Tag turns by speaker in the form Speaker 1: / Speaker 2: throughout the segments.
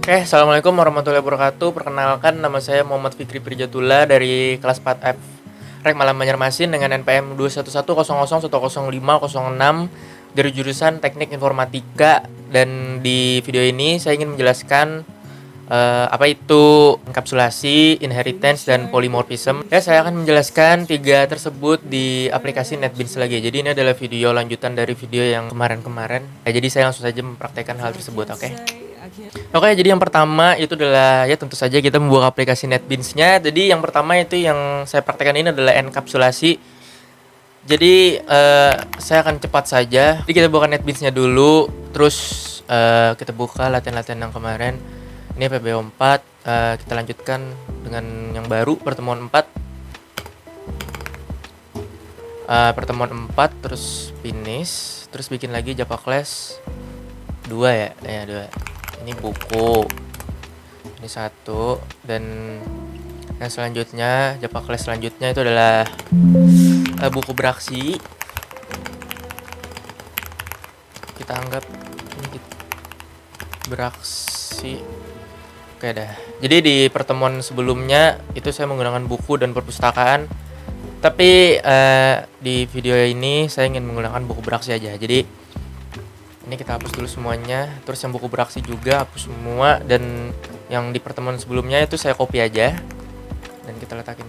Speaker 1: Oke, assalamualaikum warahmatullahi wabarakatuh. Perkenalkan, nama saya Muhammad Fikri Prijatullah dari kelas 4F Rek Malam Banjarmasin dengan NPM 21100100506 dari jurusan Teknik Informatika. Dan di video ini saya ingin menjelaskan apa itu enkapsulasi, inheritance, dan polymorphism. Ya, saya akan menjelaskan tiga tersebut di aplikasi NetBeans lagi. Jadi ini adalah video lanjutan dari video yang kemarin-kemarin. Jadi saya langsung saja mempraktekkan hal tersebut, oke? Oke, jadi yang pertama itu adalah ya tentu saja kita membuka aplikasi NetBeans-nya. Jadi yang pertama itu yang saya praktekkan ini adalah enkapsulasi. Jadi saya akan cepat saja. Jadi kita buka NetBeans-nya dulu, terus kita buka latihan-latihan yang kemarin. Ini PBO4, kita lanjutkan dengan yang baru pertemuan 4. Pertemuan 4 terus finish, terus bikin lagi Java class 2 ya, 2. Ini buku, ini 1, dan yang selanjutnya Java class selanjutnya itu adalah buku beraksi. Kita anggap ini beraksi. Oke dah. Jadi di pertemuan sebelumnya itu saya menggunakan buku dan perpustakaan, tapi di video ini saya ingin menggunakan buku beraksi aja. Jadi ini kita hapus dulu semuanya, terus yang buku beraksi juga hapus semua, dan yang di pertemuan sebelumnya itu saya copy aja dan kita letakin,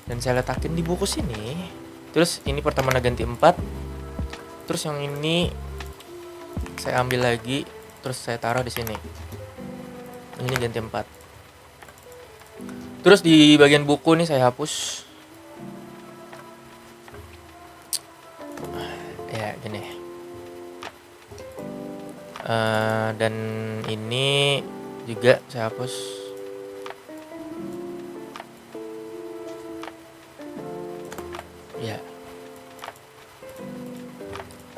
Speaker 1: dan saya letakin di buku sini. Terus ini pertemuan ganti 4, terus yang ini saya ambil lagi, terus saya taruh di sini. Ini ganti 4. Terus di bagian buku nih saya hapus. Ya gini. Dan ini juga saya hapus. Ya.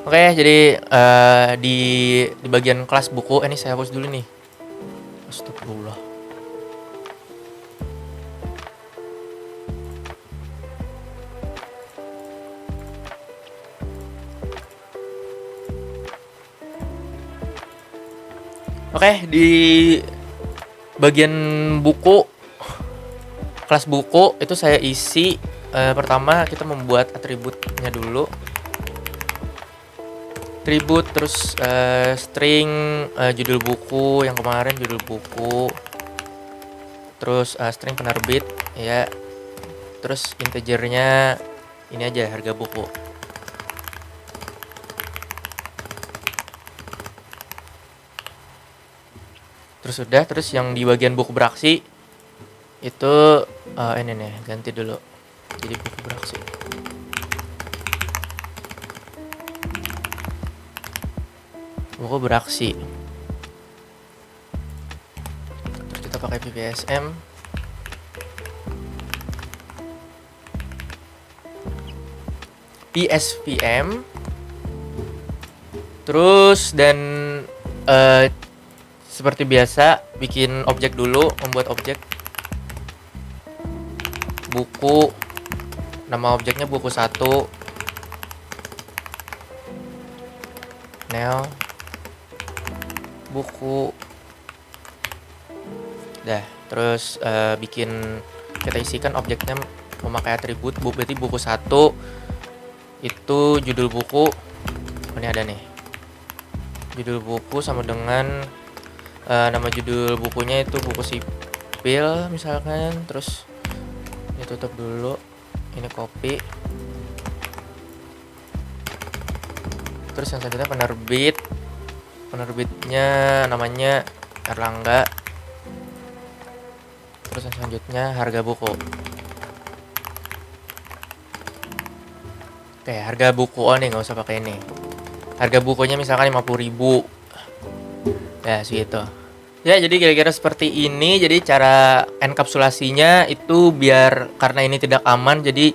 Speaker 1: Oke, jadi di bagian kelas buku ini saya hapus dulu nih. Astagfirullah. Oke, di bagian buku, kelas buku itu saya isi, pertama kita membuat atributnya dulu. Atribut, terus string, judul buku yang kemarin, judul buku, terus string penerbit ya, terus integernya ini aja, harga buku. Terus sudah, terus yang di bagian buku beraksi itu ini nih, ganti dulu jadi buku beraksi. Buku beraksi. Terus kita pakai PPSM. PSVM. Terus dan seperti biasa bikin objek dulu, membuat objek buku, nama objeknya buku 1, new buku. Dah, terus bikin, kita isikan objeknya memakai atribut berarti buku 1 itu judul buku. Ini ada nih, judul buku sama dengan nama judul bukunya itu buku sipil misalkan. Terus ini tutup dulu, ini copy. Terus yang selanjutnya penerbit, penerbitnya namanya Erlangga. Terus yang selanjutnya harga buku. Oke, harga buku, oh nih nggak usah pakai ini, harga bukunya misalkan 50.000 ya, segitu ya. Jadi kira-kira seperti ini. Jadi cara enkapsulasinya itu biar, karena ini tidak aman, jadi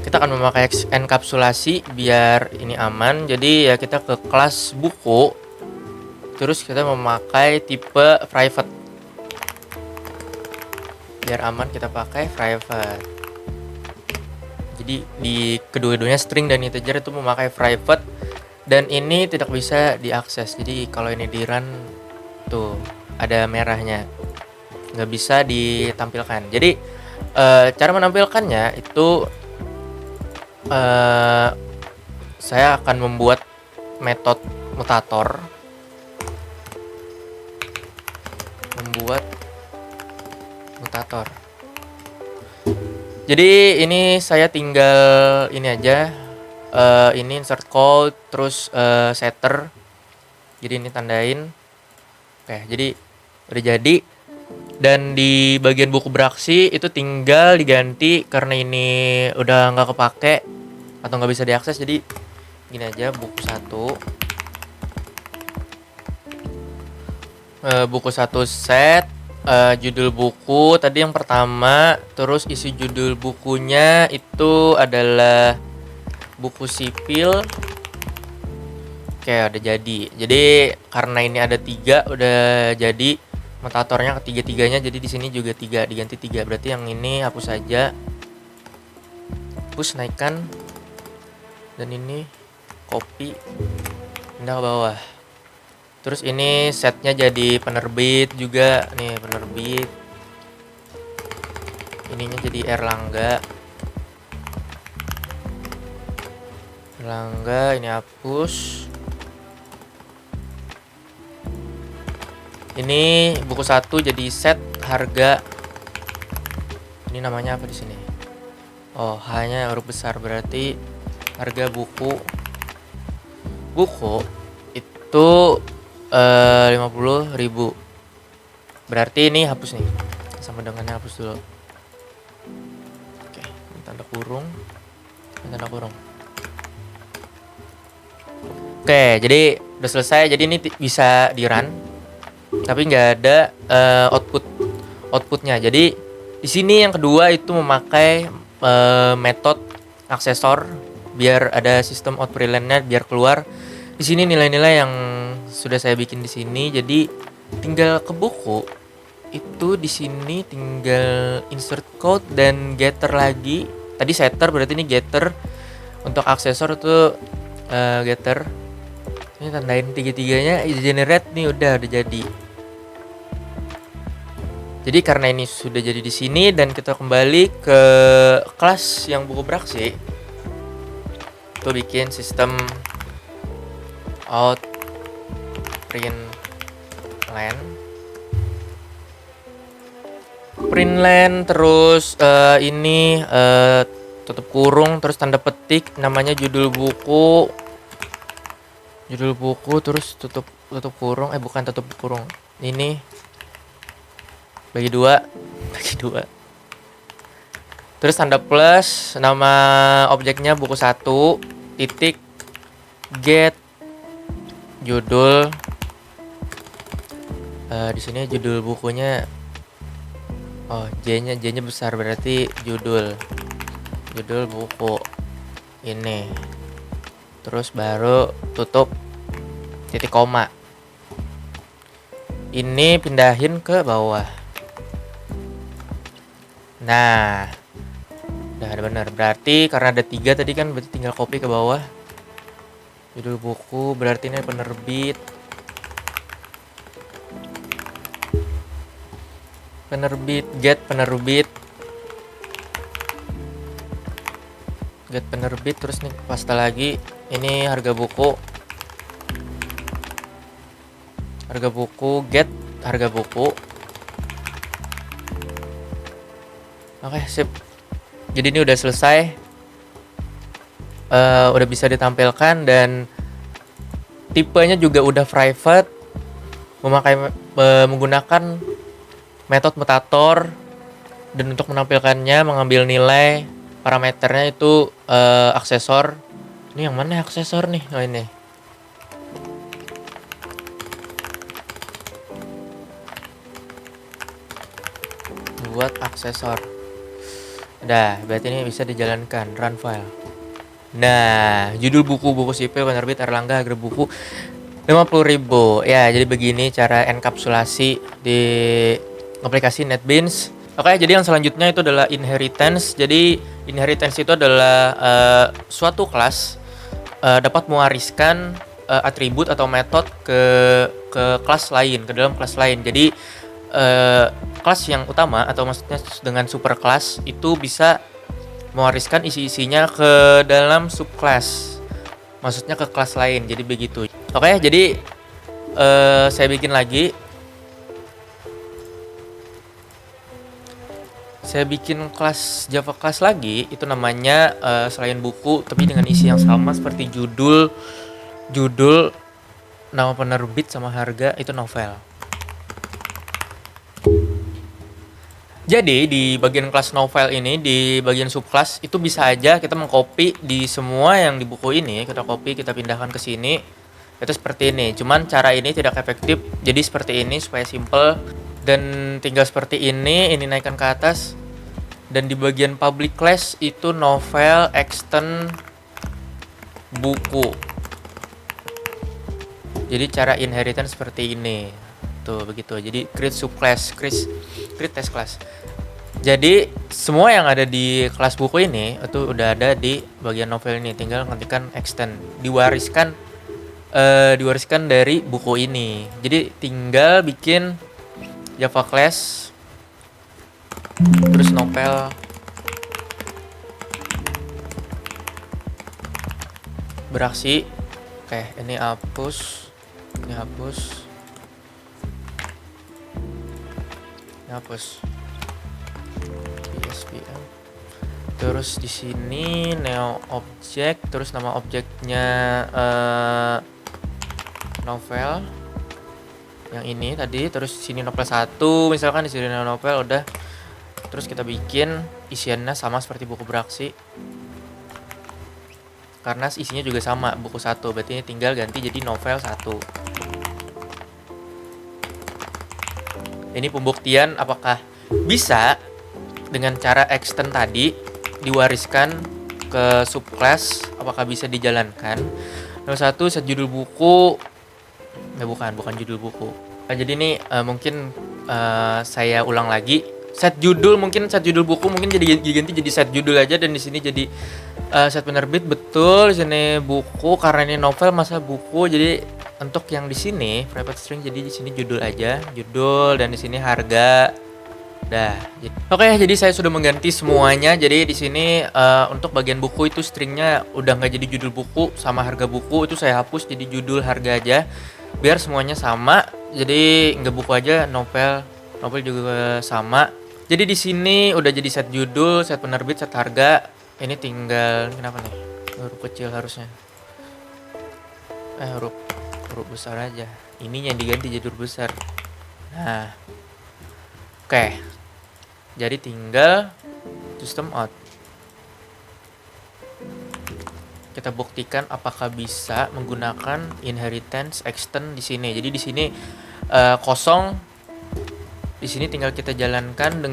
Speaker 1: kita akan memakai enkapsulasi biar ini aman. Jadi ya kita ke kelas buku, terus kita memakai tipe private biar aman, kita pakai private. Jadi di kedua-duanya string dan integer itu memakai private, dan ini tidak bisa diakses. Jadi kalau ini di run tuh ada merahnya, nggak bisa ditampilkan. Jadi cara menampilkannya itu saya akan membuat metode mutator. Jadi ini saya tinggal ini aja, ini insert code, terus setter. Jadi ini tandain. Oke, jadi udah jadi. Dan di bagian buku beraksi itu tinggal diganti karena ini udah nggak kepake atau nggak bisa diakses. Jadi gini aja, buku 1 set. Judul buku tadi yang pertama, terus isi judul bukunya itu adalah buku sipil. Oke, udah jadi. Jadi karena ini ada 3, udah jadi mutatornya ketiga-tiganya. Jadi di sini juga 3, diganti 3. Berarti yang ini hapus saja. Hapus, naikkan. Dan ini copy, pindah ke bawah. Terus ini setnya jadi penerbit juga nih, penerbit. Ininya jadi Erlangga, ini hapus. Ini buku 1 jadi set harga. Ini namanya apa di sini? Oh, hanya huruf besar, berarti harga buku itu 50.000. Berarti ini hapus nih. Sama dengannya hapus dulu. Oke, ini tanda kurung. Oke, jadi udah selesai. Jadi ini bisa di run, tapi nggak ada outputnya. Jadi di sini yang kedua itu memakai metode aksesor biar ada sistem output line-nya biar keluar. Di sini nilai-nilai yang sudah saya bikin di sini. Jadi tinggal ke buku itu, di sini tinggal insert code dan getter lagi. Tadi setter, berarti ini getter. Untuk aksesor itu getter. Ini tandain tiga-tiganya, generate nih, udah jadi. Jadi karena ini sudah jadi di sini dan kita kembali ke kelas yang buku beraksi, itu bikin sistem out print line, terus ini tutup kurung, terus tanda petik, namanya judul buku, terus tutup kurung, bukan tutup kurung, ini bagi dua. Terus tanda plus, nama objeknya buku 1 titik get judul. Di sini judul bukunya, J-nya besar, berarti judul buku ini. Terus baru tutup titik koma. Ini pindahin ke bawah. Nah, udah ada benar. Berarti karena ada 3 tadi kan, berarti tinggal copy ke bawah. Judul buku, berarti ini penerbit. Get penerbit, terus nih paste lagi. Ini harga buku, get harga buku. Oke, sip. Jadi ini udah selesai. Udah bisa ditampilkan dan tipenya juga udah private, menggunakan metode mutator. Dan untuk menampilkannya, mengambil nilai parameternya itu aksesor. Ini yang mana aksesor nih? Oh, ini. Buat aksesor. Udah, berarti ini bisa dijalankan, run file. Nah, judul buku sipil penerbit Erlangga, harga buku 50.000. Ya, jadi begini cara enkapsulasi di aplikasi NetBeans. Oke, jadi yang selanjutnya itu adalah inheritance. Jadi inheritance itu adalah suatu kelas dapat mewariskan atribut atau metode ke ke kelas lain, ke dalam kelas lain. Jadi kelas yang utama atau maksudnya dengan super kelas itu bisa mewariskan isi-isinya ke dalam subclass. Maksudnya ke kelas lain. Jadi begitu. Oke, jadi saya bikin lagi. Saya bikin kelas Java class lagi, itu namanya selain buku tapi dengan isi yang sama seperti judul, nama penerbit sama harga itu novel. Jadi di bagian kelas novel ini, di bagian subclass itu bisa aja kita mengcopy di semua yang di buku ini, kita copy, kita pindahkan ke sini. Itu seperti ini. Cuman cara ini tidak efektif. Jadi seperti ini supaya simple dan tinggal seperti ini naikkan ke atas. Dan di bagian public class itu novel, extend, buku. Jadi cara inheritance seperti ini. Tuh begitu. Jadi create subclass, create test class. Jadi semua yang ada di kelas buku ini itu udah ada di bagian novel ini. Tinggal ngetikkan extend, diwariskan dari buku ini. Jadi tinggal bikin Java class terus novel beraksi. Oke, ini hapus, ini hapus, ini hapus. PSPM. Terus di sini neo object, terus nama objeknya novel yang ini tadi, terus di sini novel 1 misalkan, di sini novel udah. Terus kita bikin isiannya sama seperti buku beraksi. Karena isinya juga sama, buku 1. Berarti ini tinggal ganti jadi novel 1. Ini pembuktian apakah bisa dengan cara extend tadi diwariskan ke subclass, apakah bisa dijalankan. Nomor 1 set judul buku. Bukan judul buku. Jadi ini mungkin saya ulang lagi. Set judul buku mungkin jadi diganti jadi set judul aja, dan di sini jadi set penerbit, betul. Di sini buku karena ini novel masa buku. Jadi untuk yang di sini private string, jadi di sini judul aja, judul, dan di sini harga. Dah. Oke, jadi saya sudah mengganti semuanya. Jadi di sini untuk bagian buku itu stringnya udah nggak jadi judul buku sama harga buku, itu saya hapus jadi judul harga aja biar semuanya sama. Jadi nggak buku aja, novel juga sama. Jadi di sini udah jadi set judul, set penerbit, set harga. Ini tinggal kenapa nih? Huruf kecil harusnya. Huruf besar aja. Ininya diganti jadi huruf besar. Nah. Oke. Jadi tinggal system out. Kita buktikan apakah bisa menggunakan inheritance extend di sini. Jadi di sini kosong. Di sini tinggal kita jalankan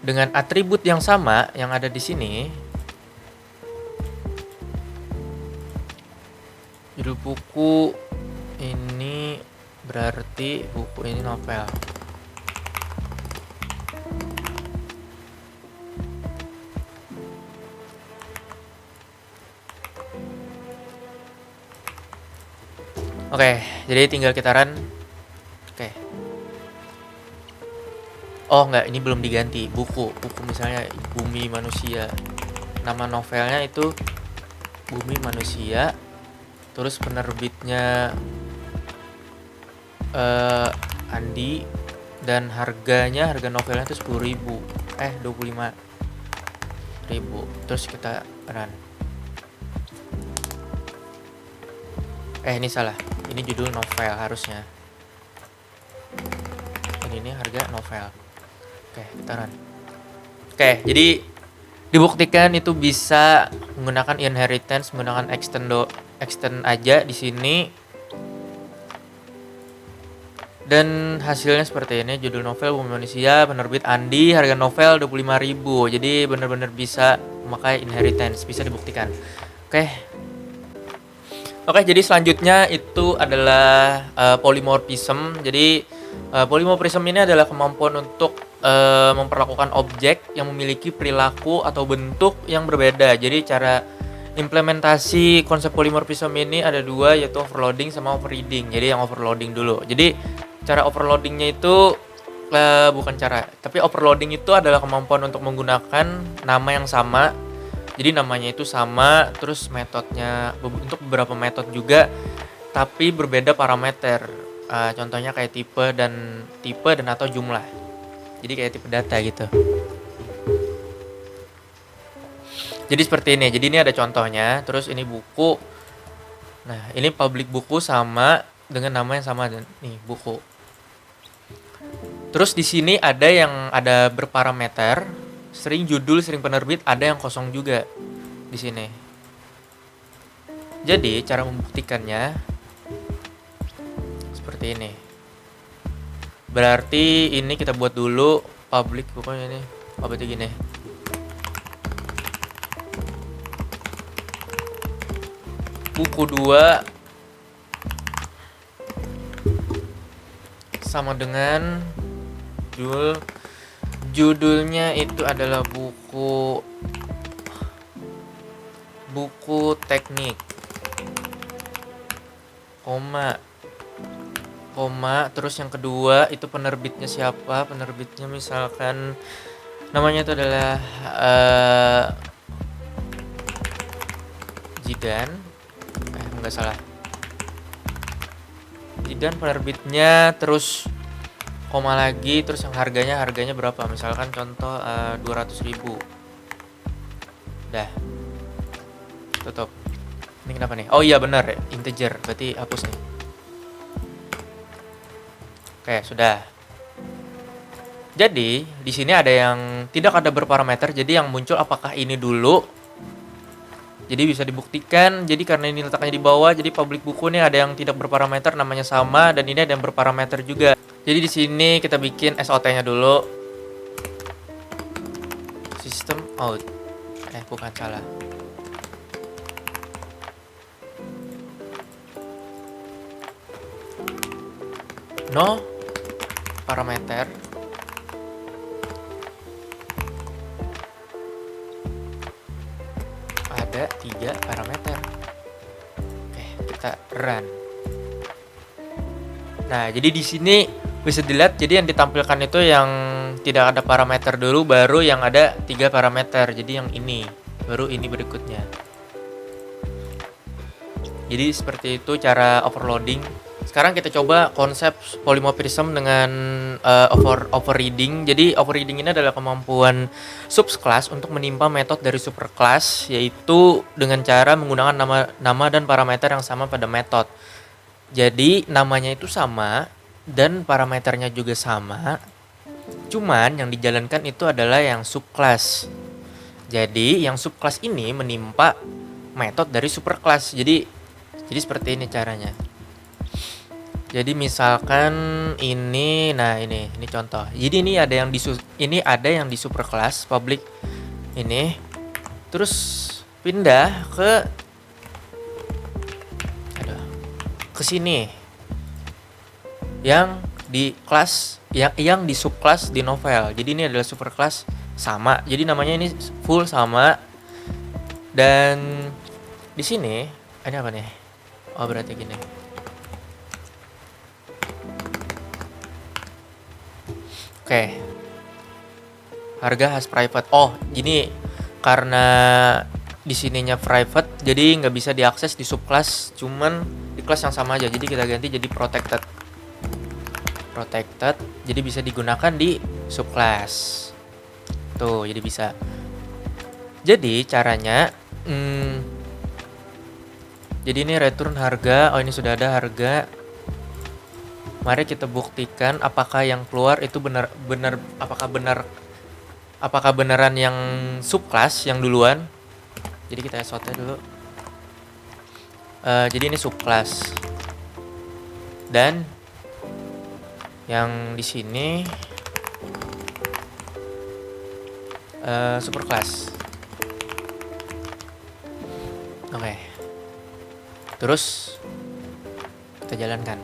Speaker 1: dengan atribut yang sama yang ada di sini. Judul buku ini berarti buku ini novel. Oke, jadi tinggal kita run. Oke. Oh enggak, ini belum diganti. Buku misalnya Bumi Manusia. Nama novelnya itu Bumi Manusia. Terus penerbitnya Andi, dan harga novelnya itu 10.000. 25.000. Terus kita run. Ini salah. Ini judul novel harusnya. Ini harga novel. Oke, kita run. Oke, jadi dibuktikan itu bisa menggunakan inheritance, menggunakan extend aja di sini. Dan hasilnya seperti ini, judul novel Bumi Manusia, penerbit Andi, harga novel 25.000. Jadi benar-benar bisa memakai inheritance, bisa dibuktikan. Oke, jadi selanjutnya itu adalah polymorphism. Jadi polymorphism ini adalah kemampuan untuk memperlakukan objek yang memiliki perilaku atau bentuk yang berbeda. Jadi cara Implementasi konsep polymorphism ini ada dua, yaitu overloading sama overriding. Jadi yang overloading dulu. Jadi cara overloadingnya itu bukan cara, tapi overloading itu adalah kemampuan untuk menggunakan nama yang sama. Jadi namanya itu sama, terus metodenya untuk beberapa metode juga, tapi berbeda parameter. Contohnya kayak tipe dan atau jumlah. Jadi kayak tipe data gitu. Jadi seperti ini. Jadi ini ada contohnya, terus ini buku. Nah, ini public buku sama dengan nama yang sama, dan nih buku. Terus di sini ada berparameter, sering judul, sering penerbit, ada yang kosong juga di sini. Jadi cara membuktikannya seperti ini. Berarti ini kita buat dulu public bukunya ini. Berarti gini. Buku 2 sama dengan judulnya itu adalah buku teknik, koma, terus yang kedua itu penerbitnya siapa, penerbitnya misalkan namanya itu adalah Jidan, nggak salah, Jidan penerbitnya, terus koma lagi, terus yang harganya berapa, misalkan contoh 200.000. Dah, tutup. Ini kenapa nih? Oh iya benar, integer, berarti hapus nih. Oke, sudah. Jadi di sini ada yang tidak ada berparameter, jadi yang muncul apakah ini dulu. Jadi bisa dibuktikan. Jadi karena ini letaknya di bawah, jadi public buku nih ada yang tidak berparameter, namanya sama, dan ini ada yang berparameter juga. Jadi di sini kita bikin SOT-nya dulu. System out. Bukan, salah. No parameter. Ada 3 parameter. Oke, kita run. Nah, jadi di sini bisa dilihat, jadi yang ditampilkan itu yang tidak ada parameter dulu, baru yang ada 3 parameter. Jadi yang ini, baru ini berikutnya. Jadi seperti itu cara overloading. Sekarang kita coba konsep polymorphism dengan overriding. Jadi overriding ini adalah kemampuan subclass untuk menimpa metode dari superclass, yaitu dengan cara menggunakan nama dan parameter yang sama pada metode. Jadi namanya itu sama dan parameternya juga sama, cuman yang dijalankan itu adalah yang subclass. Jadi yang subclass ini menimpa metode dari superclass. Jadi seperti ini caranya. Jadi misalkan ini, nah ini contoh. Jadi ini ada yang di superclass public ini, terus pindah ke sini yang di kelas yang di subclass di novel. Jadi ini adalah superclass sama. Jadi namanya ini full sama. Dan di sini ada apa nih? Oh, berarti gini. Oke. Harga has private. Oh, ini karena di sininya private, jadi nggak bisa diakses di subclass, cuman di kelas yang sama aja. Jadi kita ganti jadi protected, jadi bisa digunakan di subclass tuh. Jadi bisa. Jadi caranya jadi ini return harga. Oh, ini sudah ada harga. Mari kita buktikan apakah yang keluar itu benar apakah beneran yang subclass yang duluan. Jadi kita SOT dulu. Jadi ini subclass. Dan yang di sini superclass. Oke. Terus kita jalankan.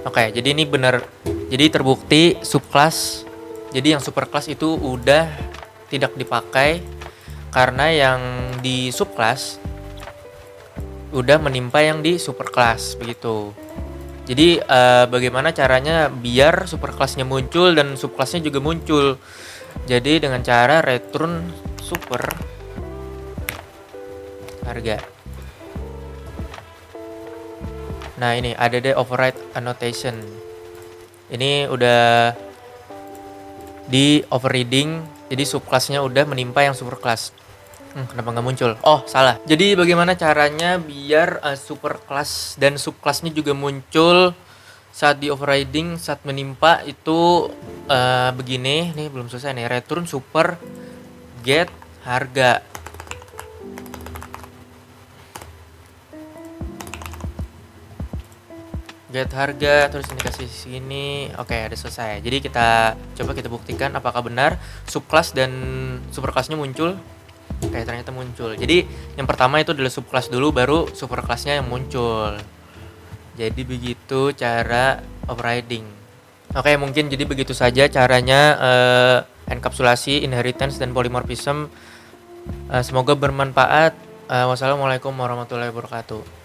Speaker 1: Oke, jadi ini benar. Jadi terbukti subclass. Jadi yang superclass itu udah tidak dipakai karena yang di subclass udah menimpa yang di superclass begitu. Jadi bagaimana caranya biar superclassnya muncul dan subclassnya juga muncul? Jadi dengan cara return super harga. Nah ini ada deh override annotation. Ini udah di overriding, jadi subclassnya udah menimpa yang superclass. Kenapa nggak muncul? Oh salah. Jadi bagaimana caranya biar superclass dan subclassnya juga muncul saat di overriding, saat menimpa itu begini. Nih belum selesai nih. Return super get harga. Get harga terus ini kasih sini. Oke, ada selesai. Jadi kita coba kita buktikan apakah benar subclass dan superclassnya muncul. Oke, ternyata muncul. Jadi yang pertama itu adalah subclass dulu, baru superclassnya yang muncul. Jadi begitu cara overriding. Oke, mungkin jadi begitu saja caranya enkapsulasi, inheritance, dan polymorphism. Semoga bermanfaat. Wassalamualaikum warahmatullahi wabarakatuh.